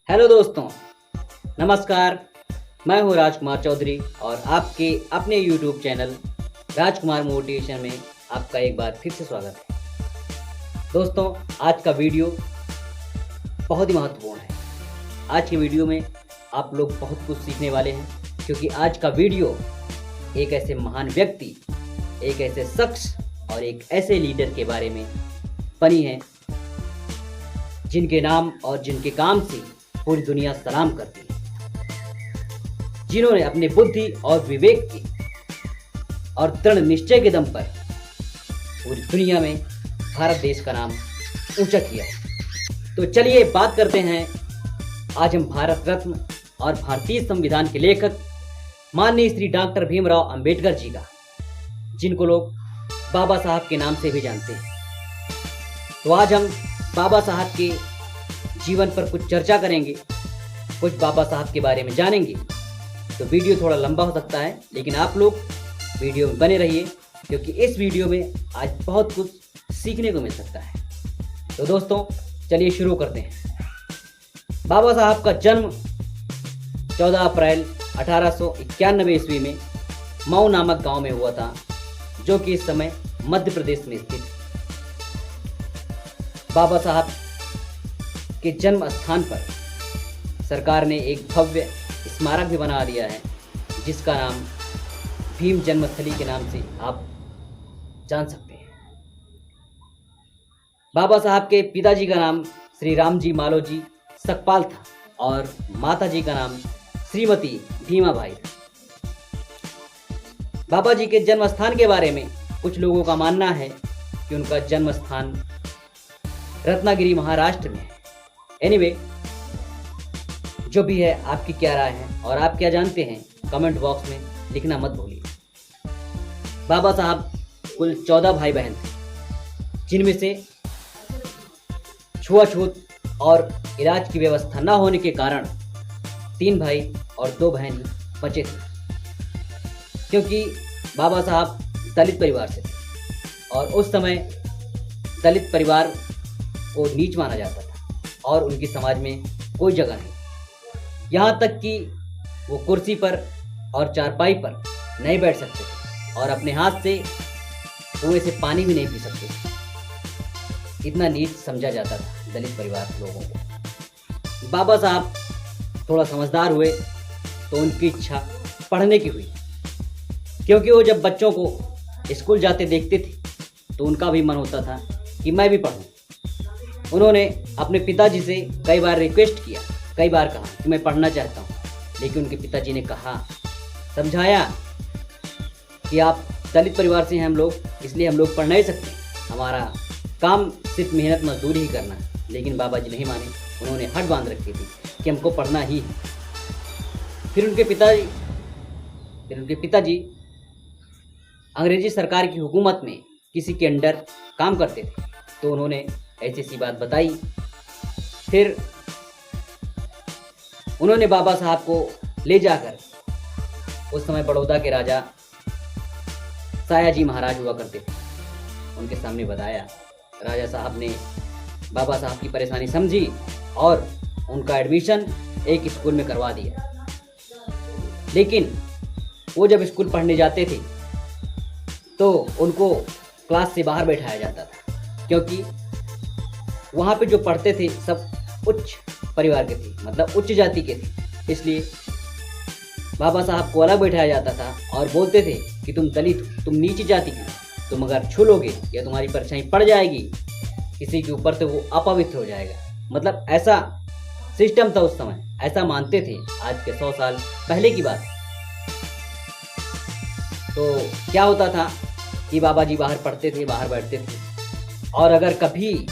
Hello दोस्तों, नमस्कार। मैं हूं राजकुमार चौधरी और आपके अपने यूट्यूब चैनल राजकुमार मोटिवेशन में आपका एक बार फिर से स्वागत है। दोस्तों, आज का वीडियो बहुत ही महत्वपूर्ण है। आज के वीडियो में आप लोग बहुत कुछ सीखने वाले हैं, क्योंकि आज का वीडियो एक ऐसे महान व्यक्ति, एक ऐसे शख्स और एक ऐसे लीडर के बारे में बनी है जिनके नाम और जिनके काम से पूरी दुनिया सलाम करती है, जिन्होंने अपने बुद्धि और विवेक के और दृढ़ निश्चय के दम पर पूरी दुनिया में भारत देश का नाम ऊंचा किया है। तो चलिए बात करते हैं आज हम भारत रत्न और भारतीय संविधान के लेखक माननीय श्री डॉक्टर भीमराव अंबेडकर जी का, जिनको लोग बाबा साहब के नाम से भी जानते हैं। तो आज हम बाबा साहब के जीवन पर कुछ चर्चा करेंगे, कुछ बाबा साहब के बारे में जानेंगे। तो वीडियो थोड़ा लंबा हो सकता है, लेकिन आप लोग वीडियो में बने रहिए, क्योंकि इस वीडियो में आज बहुत कुछ सीखने को मिल सकता है। तो दोस्तों, चलिए शुरू करते हैं। बाबा साहब का जन्म 14 अप्रैल 1891 ईस्वी में मऊ नामक गांव में हुआ था, जो कि इस समय मध्य प्रदेश में स्थित है। बाबा साहब के जन्म स्थान पर सरकार ने एक भव्य स्मारक भी बना दिया है, जिसका नाम भीम जन्मस्थली के नाम से आप जान सकते हैं। बाबा साहब के पिताजी का नाम श्री रामजी मालोजी सकपाल था और माताजी का नाम श्रीमती भीमाबाई था। बाबा जी के जन्म स्थान के बारे में कुछ लोगों का मानना है कि उनका जन्म स्थान रत्नागिरी महाराष्ट्र में है। एनीवे, जो भी है, आपकी क्या राय है और आप क्या जानते हैं, कमेंट बॉक्स में लिखना मत भूलिए। बाबा साहब कुल 14 भाई बहन थे, जिनमें से छुआछूत और इलाज की व्यवस्था न होने के कारण 3 भाई और 2 बहन बचे थे, क्योंकि बाबा साहब दलित परिवार से थे और उस समय दलित परिवार को नीच माना जाता था और उनकी समाज में कोई जगह नहीं। यहाँ तक कि वो कुर्सी पर और चारपाई पर नहीं बैठ सकते थे और अपने हाथ से कुएं से पानी भी नहीं पी सकते थे। इतना नीच समझा जाता था दलित परिवार के लोगों को। बाबा साहब थोड़ा समझदार हुए तो उनकी इच्छा पढ़ने की हुई, क्योंकि वो जब बच्चों को स्कूल जाते देखते थे तो उनका भी मन होता था कि मैं भी पढ़ूं। उन्होंने अपने पिताजी से कई बार रिक्वेस्ट किया, कई बार कहा कि मैं पढ़ना चाहता हूँ, लेकिन उनके पिताजी ने कहा, समझाया कि आप दलित परिवार से हैं हम लोग, इसलिए हम लोग पढ़ नहीं सकते, हमारा काम सिर्फ मेहनत मजदूरी ही करना है। लेकिन बाबा जी नहीं माने, उन्होंने हट बांध रखी थी कि हमको पढ़ना ही है। फिर उनके पिताजी अंग्रेजी सरकार की हुकूमत में किसी के अंडर काम करते थे, तो उन्होंने ऐसी सी बात बताई। फिर उन्होंने बाबा साहब को ले जाकर, उस समय बड़ौदा के राजा सायाजी महाराज हुआ करते थे, उनके सामने बताया। राजा साहब ने बाबा साहब की परेशानी समझी और उनका एडमिशन एक स्कूल में करवा दिया। लेकिन वो जब स्कूल पढ़ने जाते थे तो उनको क्लास से बाहर बैठाया जाता था, क्योंकि वहाँ पे जो पढ़ते थे सब उच्च परिवार के थे, मतलब उच्च जाति के थे। इसलिए बाबा साहब को अलग बैठाया जाता था और बोलते थे कि तुम दलित हो, तुम नीची जाति की हो, तुम अगर छू लोगे या तुम्हारी परछाई पड़ जाएगी किसी के ऊपर तो वो अपवित्र हो जाएगा। मतलब ऐसा सिस्टम था उस समय, ऐसा मानते थे। आज के 100 साल पहले की बात है। तो क्या होता था कि बाबा जी बाहर पढ़ते थे, बाहर बैठते थे, और अगर कभी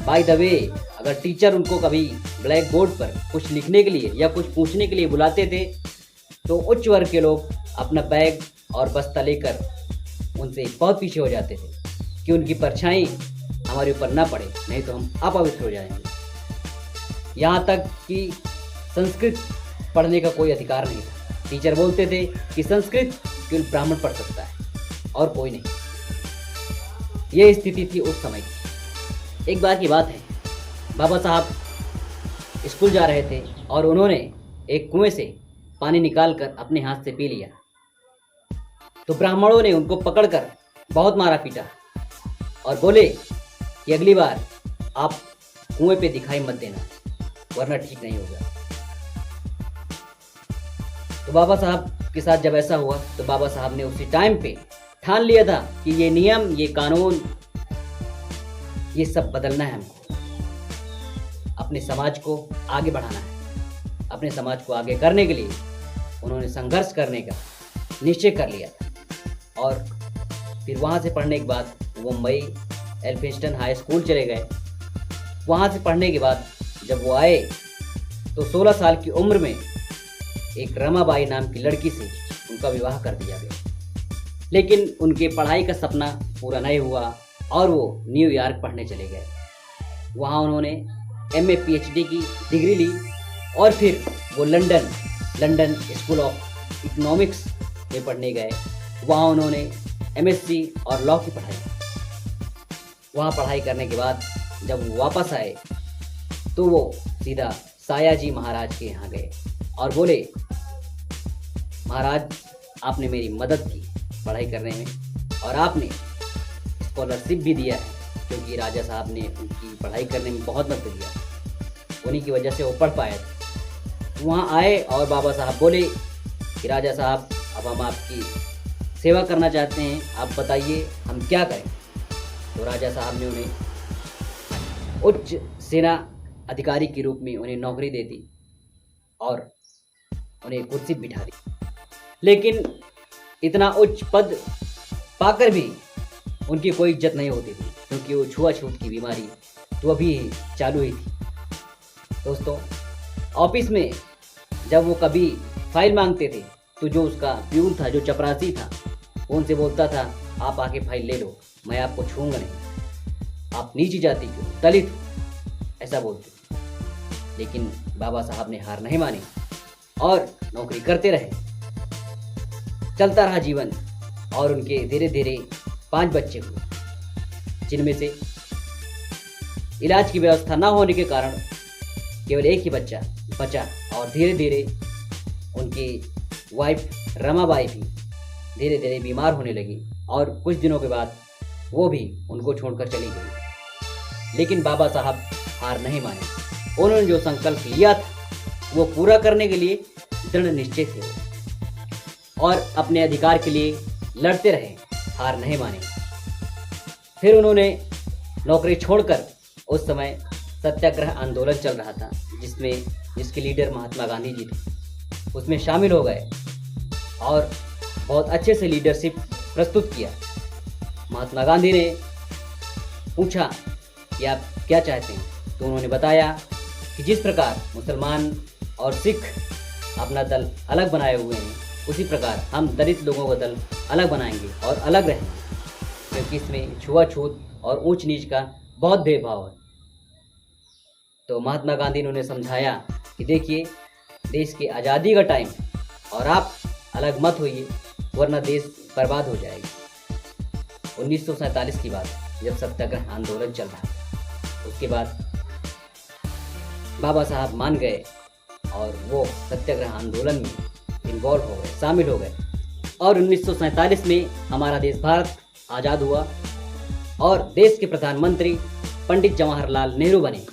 बाय द वे अगर टीचर उनको कभी ब्लैक बोर्ड पर कुछ लिखने के लिए या कुछ पूछने के लिए बुलाते थे, तो उच्च वर्ग के लोग अपना बैग और बस्ता लेकर उनसे बहुत पीछे हो जाते थे कि उनकी परछाई हमारे ऊपर ना पड़े, नहीं तो हम अपवित्र हो जाएंगे। यहाँ तक कि संस्कृत पढ़ने का कोई अधिकार नहीं था। टीचर बोलते थे कि संस्कृत केवल ब्राह्मण पढ़ सकता है और कोई नहीं। ये स्थिति थी उस समय की। एक बार की बात है, बाबा साहब स्कूल जा रहे थे और उन्होंने एक कुएं से पानी निकालकर अपने हाथ से पी लिया। तो ब्राह्मणों ने उनको पकड़कर बहुत मारा पीटा और बोले कि अगली बार आप कुएं पे दिखाई मत देना, वरना ठीक नहीं होगा। तो बाबा साहब के साथ जब ऐसा हुआ तो बाबा साहब ने उसी टाइम पे ठान लिया था कि ये नियम, ये कानून, ये सब बदलना है हमको, अपने समाज को आगे बढ़ाना है। अपने समाज को आगे करने के लिए उन्होंने संघर्ष करने का निश्चय कर लिया था। और फिर वहाँ से पढ़ने के बाद मुंबई एल्फिंस्टन हाई स्कूल चले गए। वहाँ से पढ़ने के बाद जब वो आए तो 16 साल की उम्र में एक रमाबाई नाम की लड़की से उनका विवाह कर दिया गया। लेकिन उनके पढ़ाई का सपना पूरा नहीं हुआ और वो न्यूयॉर्क पढ़ने चले गए। वहाँ उन्होंने MA PhD की डिग्री ली और फिर वो लंदन स्कूल ऑफ इकोनॉमिक्स में पढ़ने गए। वहाँ उन्होंने MSc और लॉ की पढ़ाई। वहाँ पढ़ाई करने के बाद जब वो वापस आए तो वो सीधा सायाजी महाराज के यहाँ गए और बोले, महाराज आपने मेरी मदद की पढ़ाई करने में और आपने स्कॉलरशिप भी दिया है, क्योंकि राजा साहब ने उनकी पढ़ाई करने में बहुत मदद दिया, उन्हीं की वजह से वो पढ़ पाए थे। वहाँ आए और बाबा साहब बोले कि राजा साहब अब हम आपकी सेवा करना चाहते हैं, आप बताइए हम क्या करें। तो राजा साहब ने उन्हें उच्च सेना अधिकारी के रूप में उन्हें नौकरी दे दी और उन्हें कुर्सी बिठा दी। लेकिन इतना उच्च पद पाकर भी उनकी कोई इज्जत नहीं होती थी, क्योंकि वो छुआछूत की बीमारी तो अभी चालू ही थी। दोस्तों, ऑफिस में जब वो कभी फाइल मांगते थे तो जो उसका प्यून था, जो चपरासी था, वो उनसे बोलता था, आप आके फाइल ले लो, मैं आपको छूऊंगा नहीं, आप नीची जाति क्यों, दलित हो, ऐसा बोलते। लेकिन बाबा साहब ने हार नहीं मानी और नौकरी करते रहे। चलता रहा जीवन और उनके धीरे धीरे 5 बच्चे हुए, जिनमें से इलाज की व्यवस्था न होने के कारण केवल एक ही बच्चा बचा और धीरे धीरे उनकी वाइफ रमाबाई भी धीरे धीरे बीमार होने लगी और कुछ दिनों के बाद वो भी उनको छोड़कर चली गई। लेकिन बाबा साहब हार नहीं माने। उन्होंने जो संकल्प लिया था वो पूरा करने के लिए दृढ़ निश्चय थे और अपने अधिकार के लिए लड़ते रहे, हार नहीं माने। फिर उन्होंने नौकरी छोड़कर, उस समय सत्याग्रह आंदोलन चल रहा था जिसके लीडर महात्मा गांधी जी थे, उसमें शामिल हो गए और बहुत अच्छे से लीडरशिप प्रस्तुत किया। महात्मा गांधी ने पूछा कि आप क्या चाहते हैं, तो उन्होंने बताया कि जिस प्रकार मुसलमान और सिख अपना दल अलग बनाए हुए हैं, उसी प्रकार हम दलित लोगों का दल अलग बनाएंगे और अलग रहेंगे, क्योंकि इसमें छुआछूत और ऊंच नीच का बहुत भेदभाव है। तो महात्मा गांधी ने उन्हें समझाया कि देखिए, देश की आज़ादी का टाइम है और आप अलग मत होइए, वरना देश बर्बाद हो जाएगा। 1947 की बात, जब सत्याग्रह आंदोलन चल रहा था, उसके बाद बाबा साहब मान गए और वो सत्याग्रह आंदोलन में इन्वॉल्व हो गए, शामिल हो गए और 1947 में हमारा देश भारत आज़ाद हुआ और देश के प्रधानमंत्री पंडित जवाहरलाल नेहरू बने।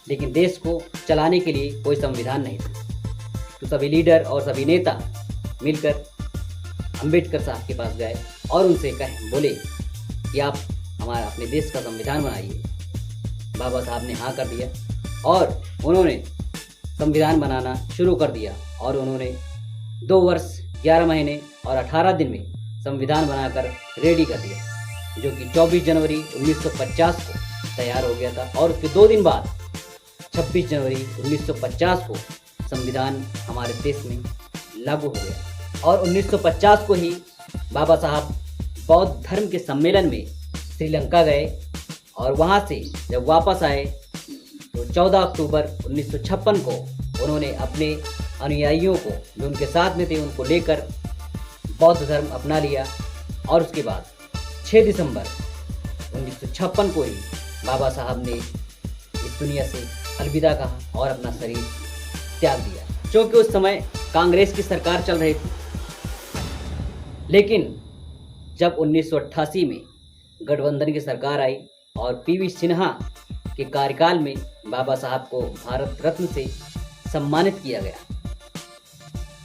लेकिन देश को चलाने के लिए कोई संविधान नहीं था, तो सभी लीडर और सभी नेता मिलकर अंबेडकर साहब के पास गए और उनसे बोले कि आप हमारा अपने देश का संविधान बनाइए। बाबा साहब ने हाँ कर दिया और उन्होंने संविधान बनाना शुरू कर दिया और उन्होंने 2 वर्ष 11 महीने और 18 दिन में संविधान बनाकर रेडी कर दिया, जो कि 24 जनवरी 1950 को तैयार हो गया था। और उसके 2 दिन बाद 26 जनवरी 1950 को संविधान हमारे देश में लागू हो गया। और 1950 को ही बाबा साहब बौद्ध धर्म के सम्मेलन में श्रीलंका गए और वहाँ से जब वापस आए तो 14 अक्टूबर 1956 को उन्होंने अपने अनुयायियों को, जो उनके साथ में थे, उनको लेकर बौद्ध धर्म अपना लिया। और उसके बाद 6 दिसंबर 1956 को ही बाबा साहब ने इस दुनिया से अलविदा कहा और अपना शरीर त्याग दिया। क्योंकि उस समय कांग्रेस की सरकार चल रही थी। लेकिन जब 1988 में गठबंधन की सरकार आई और पीवी सिन्हा के कार्यकाल में बाबा साहब को भारत रत्न से सम्मानित किया गया,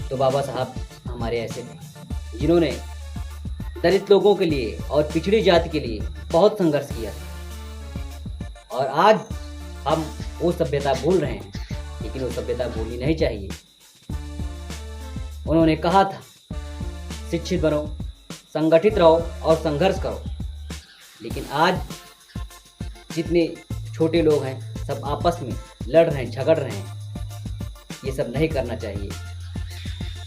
तो बाबा साहब हमारे ऐसे थे जिन्होंने दलित लोगों के लिए और पिछड़ी जाति के लिए बहुत संघर्ष किया था। और आज हम वो सभ्यता भूल रहे हैं, लेकिन वो सभ्यता भूलनी नहीं चाहिए। उन्होंने कहा था, शिक्षित बनो, संगठित रहो और संघर्ष करो। लेकिन आज जितने छोटे लोग हैं सब आपस में लड़ रहे हैं, झगड़ रहे हैं। ये सब नहीं करना चाहिए।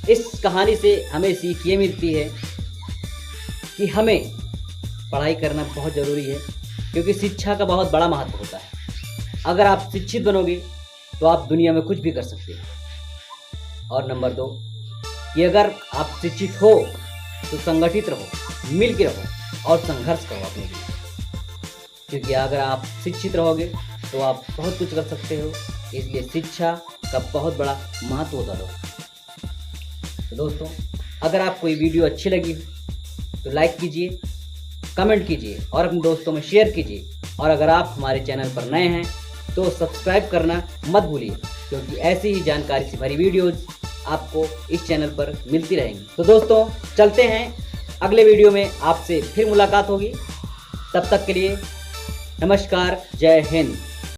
इस कहानी से हमें सीख ये मिलती है कि हमें पढ़ाई करना बहुत ज़रूरी है, क्योंकि शिक्षा का बहुत बड़ा महत्व होता है। अगर आप शिक्षित बनोगे तो आप दुनिया में कुछ भी कर सकते हो। और नंबर 2 कि अगर आप शिक्षित हो तो संगठित रहो, मिल के रहो और संघर्ष करो अपने लिए। क्योंकि अगर आप शिक्षित रहोगे तो आप बहुत कुछ कर सकते हो। इसलिए शिक्षा का बहुत बड़ा महत्व होता है। तो दोस्तों, अगर आपको ये वीडियो अच्छी लगी तो लाइक कीजिए, कमेंट कीजिए और अपने दोस्तों में शेयर कीजिए। और अगर आप हमारे चैनल पर नए हैं तो सब्सक्राइब करना मत भूलिए, क्योंकि ऐसी ही जानकारी से भरी वीडियोज़ आपको इस चैनल पर मिलती रहेंगी। तो दोस्तों, चलते हैं, अगले वीडियो में आपसे फिर मुलाकात होगी। तब तक के लिए नमस्कार, जय हिंद।